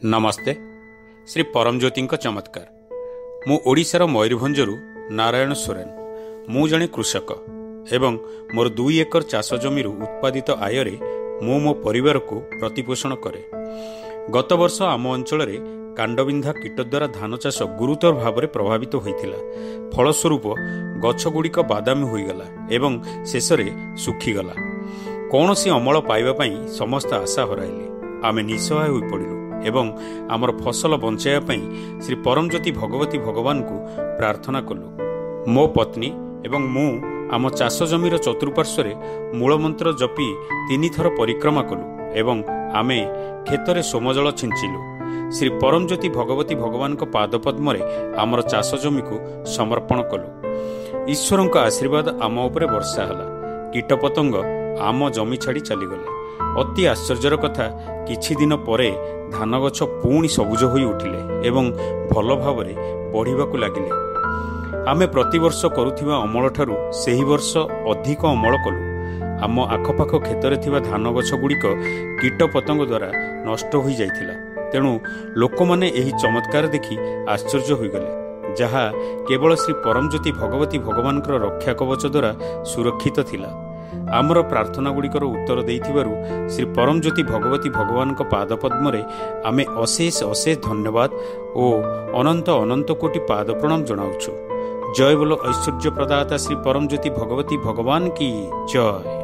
नमस्ते। श्री परमज्योति चमत्कार। मु ओडिशार मयूरभंजरू नारायण सोरेन। मु जणे कृषक एवं मोर 2 एकर चाष जमीर उत्पादित आय मु मो परिवार को प्रतिपोषण करे। गत वर्ष आम अंचल कांडबिंधा कीट द्वारा धान चाष गुरुतर भाव में प्रभावित होइथिला। फलस्वरूप गछगुड़िक बादामी होइगला एवं शेष में सुखीगला। कौन सी अमल पाइबा पई समस्त आशा हराइले। आमे निसहाय होई पड़िलु एवं आमर फसल बंचाइबा श्री परमज्योति भगवती भगवान को प्रार्थना कलु। मो पत्नी एवं मु आम चाष जमीर चतुर्पार्श्व मूलमंत्र जपी 3 थर परिक्रमा कलु एवं आमे खेतर सोमजल छिंचिलु। श्री परमज्योति भगवती भगवान को पादपद्म आमर चाष जमी को समर्पण कलु। ईश्वर का आशीर्वाद आम उपरे वर्षा हला। कीटपतंग आम जमी छाड़ी चलीगले। अति आश्चर्यर कथा किछि दिन परे धान गछ पुणी सबुज होई उठिले एवं भल भाव बढ़िबाकु लागिले। आमे प्रतिवर्ष करुथिबा अमल ठारू सेही वर्ष अधिक अमल कलु। आम आखपाख खेतरे थिबा धान गछ गुड़िक कीट पतंग द्वारा नष्ट होई जाइथिला। तेणु लोक माने एही चमत्कार देखि आश्चर्य होइगले, जहा केवल श्री परमज्योति भगवती भगवान रक्षा कवच द्वारा सुरक्षित थिला। आमर प्रार्थना गुड़िकर उत्तर देइथिबारु श्री परमज्योति भगवती भगवान पादपद्म आमे अशेष अशेष धन्यवाद और अनंत अनंत कोटि पाद प्रणाम जनाउछु। जय बोलो ऐश्वर्य प्रदाता श्री परमज्योति भगवती भगवान की जय।